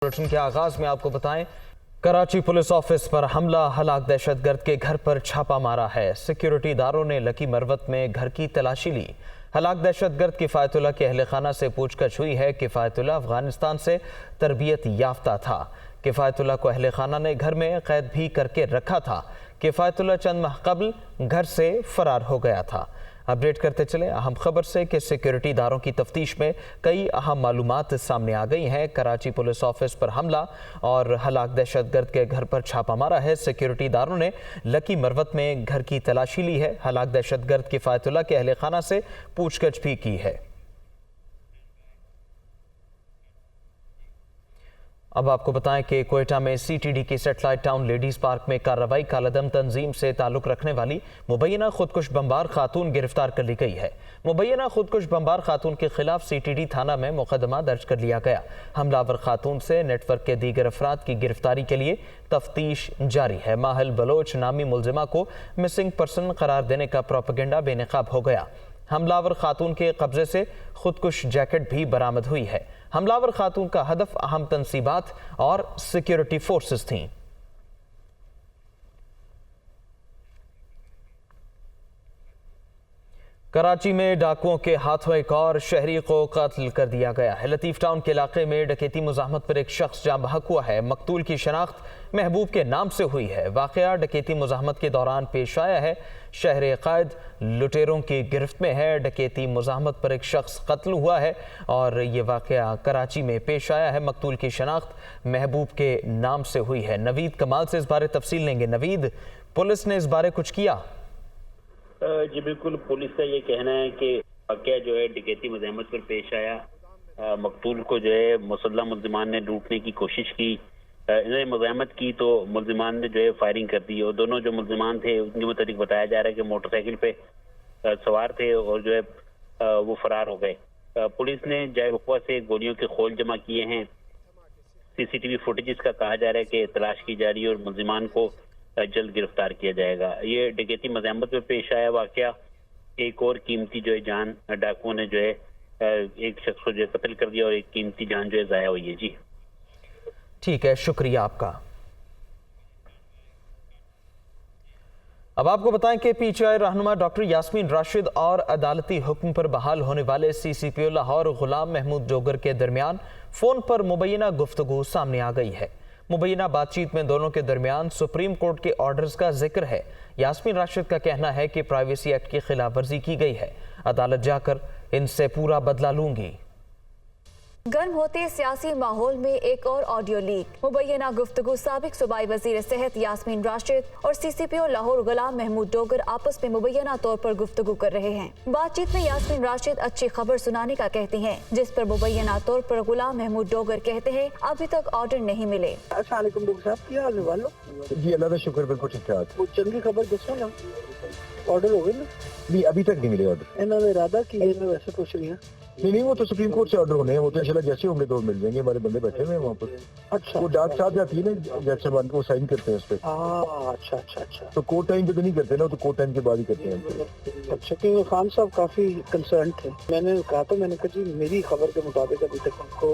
Bulletin के आगाज में आपको बताएं, कराची पुलिस ऑफिस पर हमला, हलाक दहशतगर्द के घर पर छापा मारा है। सिक्योरिटी दारों ने लकी मरवत में घर की तलाशी ली। हलाक दहशतगर्द किफायतुल्लाह के अहल खाना से पूछताछ हुई है। किफायतुल्लाह अफगानिस्तान से तरबियत याफ्ता था। किफायतुल्लाह को अहल खाना ने घर में कैद भी करके रखा था। किफायतुल्लाह चंद माह कबल घर से फरार हो गया था। अपडेट करते चले अहम खबर से कि सिक्योरिटी दारों की तफ्तीश में कई अहम मालूमात सामने आ गई हैं। कराची पुलिस ऑफिस पर हमला और हलाक दहशतगर्द के घर पर छापा मारा है। सिक्योरिटी दारों ने लकी मरवत में घर की तलाशी ली है। हलाक दहशतगर्द किफायतुल्लाह के अहल खाना से पूछताछ भी की है। अब आपको बताएं कि कोयटा में सीटीडी की सेटेलाइट टाउन लेडीज पार्क में कार्रवाई, कालादम तंजीम से ताल्लुक रखने वाली मुबैना खुदकुश बमबार खातून गिरफ्तार कर ली गई है। मुबैना खुदकुश बमबार खातून के खिलाफ सीटीडी थाना में मुकदमा दर्ज कर लिया गया। हमलावर खातून से नेटवर्क के दीगर अफराद की गिरफ्तारी के लिए तफ्तीश जारी है। माहल बलोच नामी मुलजिमा को मिसिंग पर्सन करार देने का प्रोपेगेंडा बेनकाब हो गया। हमलावर खातून के कब्जे से खुदकुश जैकेट भी बरामद हुई है। हमलावर खातून का हदफ अहम तंसीबात और सिक्योरिटी फोर्सेस थीं। कराची में डाकुओं के हाथों एक और शहरी को कत्ल कर दिया गया है। लतीफ टाउन के इलाके में डकैती मुज़ाहमत पर एक शख्स जाँ बहक हुआ है। मकतूल की शनाख्त महबूब के नाम से हुई है। वाक़या डकैती मुज़ाहमत के दौरान पेश आया है। शहर कायद लुटेरों की गिरफ्त में है। डकैती मुज़ाहमत पर एक शख्स कत्ल हुआ है और ये वाक़या कराची में पेश आया है। मकतूल की शनाख्त महबूब के नाम से हुई है। नवीद कमाल से इस बारे तफसील लेंगे। नवीद, पुलिस ने इस बारे कुछ किया? जी बिल्कुल, पुलिस का ये कहना है कि वाक़या जो है डकैती मुज़ाहमत पर पेश आया। मकतूल को जो है मुसल्लह मुल्ज़िमान ने लूटने की कोशिश की। इन्होंने मुज़ाहमत की तो मुल्ज़िमान ने जो है फायरिंग कर दी और दोनों जो मुल्ज़िमान थे उनके मुताबिक बताया जा रहा है कि मोटरसाइकिल पे सवार थे और जो है वो फरार हो गए। पुलिस ने जाए वक़्वा से गोलियों के खोल जमा किए हैं। सीसीटीवी फुटेज का कहा जा रहा है कि तलाश की जा रही है और मुल्ज़िमान को जल्द गिरफ्तार किया जाएगा। ये डकैती मुज़ाहमत में पेश आया वाक़या। एक और कीमती जो है जान डाकुओं ने जो है एक शख्स को जो है कत्ल कर दिया और एक कीमती जान जो है ज़ाया हुई है। जी ठीक है, शुक्रिया आपका। अब आपको बताएं कि पीटीआई रहनुमा डॉक्टर यास्मीन राशिद और अदालती हुक्म पर बहाल होने वाले सीसीपीओ लाहौर गुलाम महमूद डोगर के दरमियान फोन पर मुबैना गुफ्तगू सामने आ गई है। मुबैना बातचीत में दोनों के दरमियान सुप्रीम कोर्ट के ऑर्डर्स का जिक्र है। यास्मीन राशिद का कहना है कि प्राइवेसी एक्ट की खिलाफ वर्जी की गई है। अदालत जाकर इनसे पूरा बदला लूंगी। गर्म होते सियासी माहौल में एक और ऑडियो लीक। मुबैना गुफ्तगू साबिक सूबाई वजीर सेहत यास्मीन राशिद और सीसीपीओ लाहौर गुलाम महमूद डोगर आपस में मुबैना तौर पर गुफ्तगू कर रहे हैं। बातचीत में यास्मीन राशिद अच्छी खबर सुनाने का कहती हैं, जिस पर मुबैना तौर पर गुलाम महमूद डोगर कहते हैं अभी तक ऑर्डर नहीं मिले। अस्सलाम वालेकुम डॉक्टर साहब, क्या हाल है? वालो जी अल्लाह का शुक्र, बिल्कुल ठीक ठाक। वो चंगी खबर दसो ना, ऑर्डर हो गए ना? नहीं, अभी तक नहीं मिले ऑर्डर। इन्होंने इरादा की है, मैं वैसे पूछ रही हूँ। नहीं, वो तो सुप्रीम कोर्ट से ऑर्डर होने हैं। वो तो इंशाल्लाह जैसे होंगे तो मिल जाएंगे। हमारे बंदे बैठे हुए हैं वहाँ पर। अच्छा, वो डाक साहब जाती है ना, जज साहब को साइन करते हैं उस पर। अच्छा अच्छा अच्छा। तो कोर्ट टाइम पे तो नहीं करते ना, तो कोर्ट टाइम के बाद ही करते हैं। अच्छा, क्योंकि खान साहब काफी कंसर्न थे। मैंने कहा था, मैंने कहा जी मेरी खबर के मुताबिक अभी तक उनको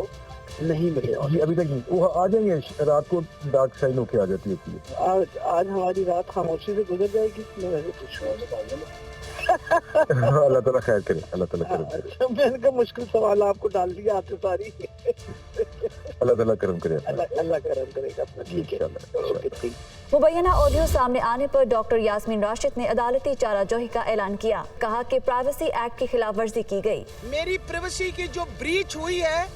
नहीं मिले। अभी तक नहीं, वो आ जाएंगे। रात को डाक साइन होके आ जाती होती है। आज हमारी रात खामोशी से गुजर जाएगी। मैं वैसे पूछ रहा हूँ। अल्लाह ताला खैर करे, अल्लाह ताला करे। मैंने कहा मुश्किल सवाल आपको डाल दिया आते सारी। अल्लाह ताला करम करे, अल्लाह करम करेगा अपना। ठीक है। मुबैना ऑडियो सामने आने पर डॉक्टर यास्मीन राशिद ने अदालती चाराजोही का ऐलान किया। कहा कि प्राइवेसी एक्ट की खिलाफ वर्जी की गई। मेरी प्राइवेसी की जो ब्रीच हुई है,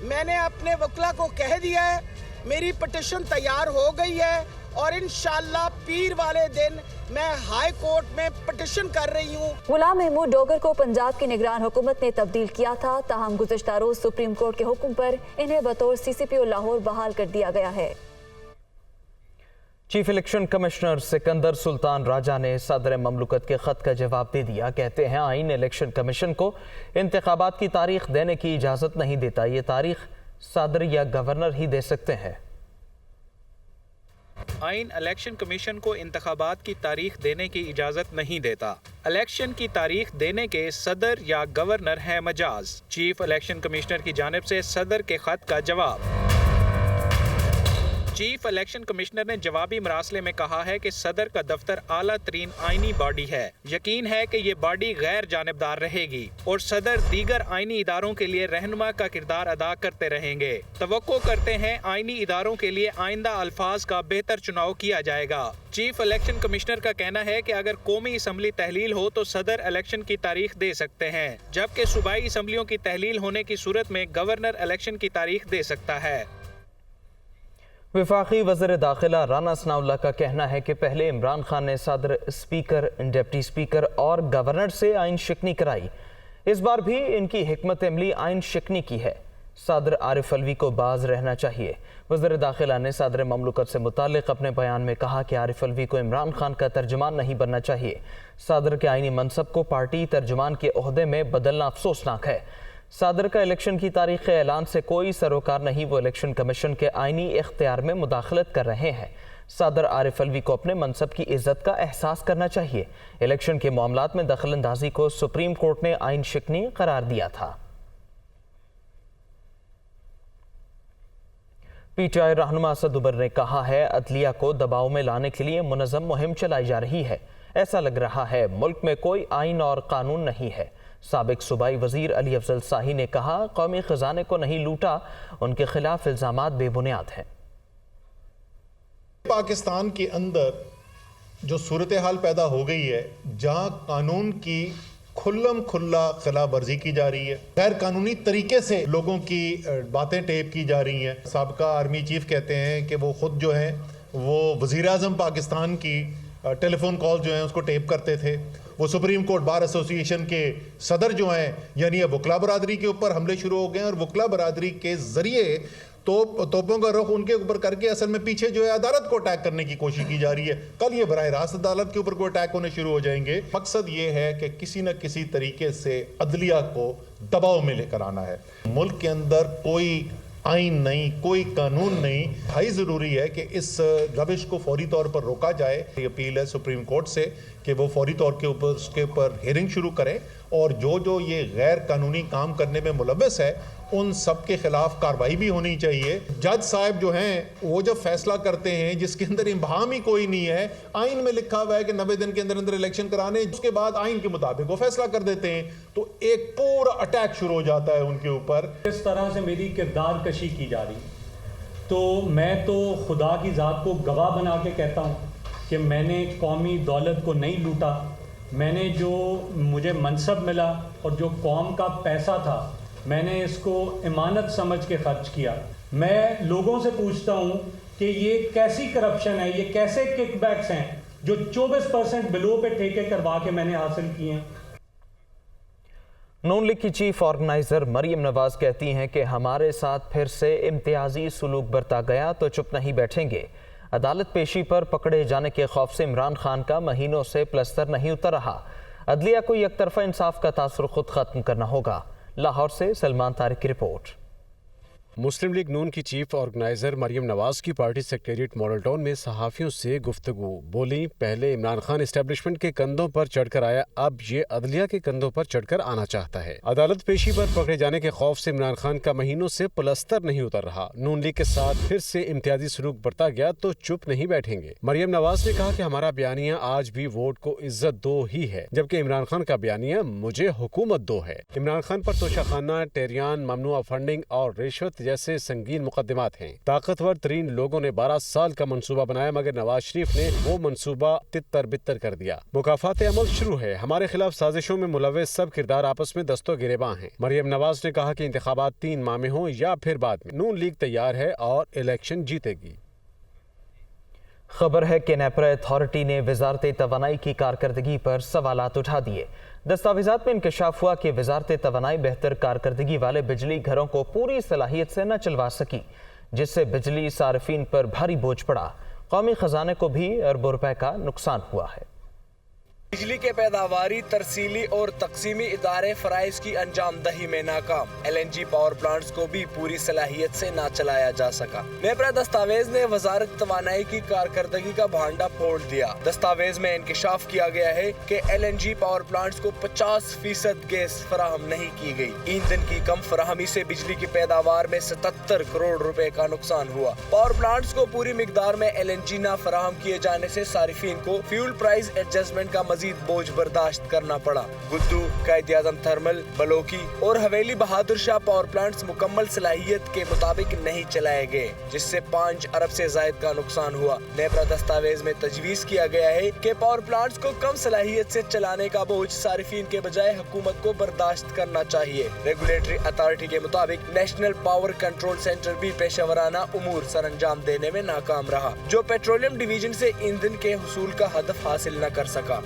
मैंने अपने वकील को कह दिया है। मेरी पिटीशन तैयार हो गई है और इंशाल्लाह पीर वाले दिन मैं हाई कोर्ट में पिटीशन कर रही हूँ। गुलाम महमूद डोगर को पंजाब की निगरान हुकूमत ने तब्दील किया था, ताहम गुज़श्ता रोज सुप्रीम कोर्ट के हुक्म पर इन्हें बतौर सीसीपीओ लाहौर बहाल कर दिया गया है। Chief election commissioner Sikandar Sultan Raja ने सदर ममलुकत के खत का जवाब दे दिया। कहते हैं आइन इलेक्शन कमीशन को इंतखाबात की तारीख देने की इजाज़त नहीं देता। ये तारीख सदर या गवर्नर ही दे सकते हैं। आइन इलेक्शन कमीशन को इंतखाबात की तारीख देने की इजाज़त नहीं देता। इलेक्शन की तारीख देने के सदर या गवर्नर है मजाज। चीफ इलेक्शन कमिश्नर की जानिब से सदर के खत का जवाब। चीफ इलेक्शन कमिश्नर ने जवाबी मरासले में कहा है कि सदर का दफ्तर आला तरीन आईनी बॉडी है। यकीन है कि ये बॉडी गैर जानिबदार रहेगी और सदर दीगर आईनी इदारों के लिए रहनुमा का किरदार अदा करते रहेंगे। तवक्को करते हैं आईनी इदारों के लिए आइंदा अल्फाज का बेहतर चुनाव किया जाएगा। चीफ इलेक्शन कमिश्नर का कहना है कि अगर कौमी असम्बली तहलील हो तो सदर इलेक्शन की तारीख दे सकते हैं, जबकि सूबाई असम्बलियों की तहलील होने की सूरत में गवर्नर इलेक्शन की तारीख दे सकता है। वफाकी वज़ीर दाखिला राना सनाउल्लाह का कहना है कि पहले इमरान खान ने सदर, स्पीकर, डिप्टी स्पीकर और गवर्नर से आइन शिकनी कराई। इस बार भी इनकी हिकमत अमली आइन शिकनी की है। सदर आरिफ अलवी को बाज रहना चाहिए। वज़ीर दाखिला ने सदर ममलकत से मुतालिक अपने बयान में कहा कि आरिफ अलवी को इमरान खान का तर्जुमान नहीं बनना चाहिए। सदर के आइनी मनसब को पार्टी तर्जुमान के ओहदे में बदलना अफसोसनाक है। सदर का इलेक्शन की तारीख के ऐलान से कोई सरोकार नहीं, वो इलेक्शन कमीशन के आइनी इख्तियार में मुदाखलत कर रहे हैं। सदर आरिफ अलवी को अपने मनसब की इज्जत का एहसास करना चाहिए। इलेक्शन के मामलात में दखल अंदाजी को सुप्रीम कोर्ट ने आइन शिकनी करार दिया था। पीटीआई रहनुमा असद उमर ने कहा है अदलिया को दबाव में लाने के लिए मुनज़्ज़म मुहिम चलाई जा रही है। ऐसा लग रहा है मुल्क में कोई आइन और कानून नहीं है। साबिक सूबाई वजीर अली अफजल शाही ने कहा कौमी खजाने को नहीं लूटा, उनके खिलाफ इल्जामात बेबुनियाद हैं। पाकिस्तान के अंदर जो सूरत हाल पैदा हो गई है, जहां कानून की खुल्लम खुल्ला खिलाफ वर्जी की जा रही है, गैर कानूनी तरीके से लोगों की बातें टेप की जा रही हैं। साबका आर्मी चीफ कहते हैं कि वो खुद जो हैं वो वज़ीर आज़म पाकिस्तान की टेलीफोन कॉल जो हैं उसको टेप करते थे। वो सुप्रीम कोर्ट बार एसोसिएशन के सदर जो हैं, यानी अब वकला बरादरी के ऊपर हमले शुरू हो गए हैं और वकला बरादरी के ज़रिए तोपों का रुख उनके ऊपर करके असल में पीछे जो है अदालत को अटैक करने की कोशिश की जा रही है। कल ये बराह रास्त अदालत के ऊपर कोई अटैक होने शुरू हो जाएंगे। मकसद ये है कि किसी न किसी तरीके से अदलिया को दबाव में लेकर आना है। मुल्क के अंदर कोई आइन नहीं, कोई कानून नहीं। भाई ज़रूरी है कि इस रविश को फौरी तौर पर रोका जाए। ये अपील है सुप्रीम कोर्ट से कि वो फौरी तौर के ऊपर उसके ऊपर हियरिंग शुरू करें और जो ये गैर कानूनी काम करने में मुलव्वस है उन सब के खिलाफ कार्रवाई भी होनी चाहिए। जज साहब जो हैं वो जब फैसला करते हैं जिसके अंदर इम्भाम ही कोई नहीं है, आइन में लिखा हुआ है कि 90 दिन के अंदर अंदर इलेक्शन कराने, उसके बाद आइन के मुताबिक वो फैसला कर देते हैं, तो एक पूरा अटैक शुरू हो जाता है उनके ऊपर। इस तरह से मेरी किरदार कशी की जा रही, तो मैं तो खुदा की ज़ात को गवाह बना के कहता हूँ कि मैंने कौमी दौलत को नहीं लूटा। मैंने जो मुझे मनसब मिला और जो कौम का पैसा था मैंने इसको इमानत समझ के खर्च किया। मैं लोगों से पूछता हूँ कि ये कैसी करप्शन है, ये कैसे किकबैक्स हैं जो 24% बिलो पे ठेके करवा के मैंने हासिल किए हैं। नून लीग की चीफ ऑर्गेनाइजर मरियम नवाज कहती हैं कि हमारे साथ फिर से इम्तियाजी सुलूक बरता गया तो चुप नहीं बैठेंगे। अदालत पेशी पर पकड़े जाने के खौफ से इमरान खान का महीनों से प्लस्तर नहीं उतर रहा। अदलिया को एकतरफा इंसाफ का तासुर खुद खत्म करना होगा। लाहौर से सलमान तारिक की रिपोर्ट। मुस्लिम लीग नून की चीफ ऑर्गेनाइजर मरियम नवाज की पार्टी सेक्रेटरिएट मॉडल टाउन में सहाफ़ियों से गुफ्तगू। बोली, पहले इमरान खान एस्टेब्लिशमेंट के कंधों पर चढ़कर आया, अब ये अदलिया के कंधों पर चढ़कर आना चाहता है। अदालत पेशी पर पकड़े जाने के खौफ से इमरान खान का महीनों से प्लस्तर नहीं उतर रहा। नून लीग के साथ फिर से इम्तियाजी सलूक बरता गया तो चुप नहीं बैठेंगे। मरियम नवाज ने कहा कि हमारा बयानिया आज भी वोट को इज्जत दो ही है, जबकि इमरान खान का बयानिया मुझे हुकूमत दो है। इमरान खान पर तोशाखाना, टेरियान, ममनुआ फंडिंग और रिश्वत जैसे संगीन मुकदमात हैं। ताकतवर तरीन लोगों ने 12 साल का मंसूबा बनाया, मगर नवाज शरीफ ने वो मंसूबा तितर बितर कर दिया। मुकाफात अमल शुरू है। हमारे खिलाफ साजिशों में मुलव्वस सब किरदार आपस में दस्तो गिरेबां हैं। मरियम नवाज ने कहा कि इंतखाबात 3 माह में हो या फिर बाद में, नून लीग तैयार है और इलेक्शन जीतेगी। खबर है कि नेपरा अथॉरिटी ने वजारत तवानाई की कारकर्दगी पर सवालात उठा दिए। दस्तावेजात में इंकशाफ हुआ कि वजारत तवानाई बेहतर कारकर्दगी वाले बिजली घरों को पूरी सलाहियत से न चलवा सकी, जिससे बिजली सार्फिन पर भारी बोझ पड़ा। कौमी खजाने को भी अरबों रुपए का नुकसान हुआ है। بجلی کے پیداواری، ترسیلی اور تقسیمی ادارے فرائض کی انجام دہی میں ناکام۔ LNG پاور پلانٹس کو بھی پوری صلاحیت سے نہ چلایا جا سکا۔ نیپرا دستاویز نے وزارت توانائی کی کارکردگی کا بھانڈا پھوڑ دیا۔ دستاویز میں انکشاف کیا گیا ہے کہ LNG پاور پلانٹس کو 50% گیس فراہم نہیں کی گئی۔ ایندھن کی کم فراہمی سے بجلی کی پیداوار میں 77 کروڑ روپے کا نقصان ہوا۔ پاور پلانٹس کو پوری مقدار میں LNG نہ فراہم کیے جانے سے صارفین کو فیول پرائز ایڈجسٹمنٹ کا مزید بوجھ برداشت کرنا پڑا۔ گدو، قائد اعظم تھرمل، بلوکی اور حویلی بہادر شاہ پاور پلانٹس مکمل صلاحیت کے مطابق نہیں چلائے گئے، جس سے 5 ارب سے زائد کا نقصان ہوا۔ نیپرا دستاویز میں تجویز کیا گیا ہے کہ پاور پلانٹس کو کم صلاحیت سے چلانے کا بوجھ صارفین کے بجائے حکومت کو برداشت کرنا چاہیے۔ ریگولیٹری اتھارٹی کے مطابق نیشنل پاور کنٹرول سینٹر بھی پیشہ ورانہ امور سر انجام دینے میں ناکام رہا، جو پیٹرولیم ڈویژن سے ایندھن کے حصول کا ہدف حاصل نہ کر سکا۔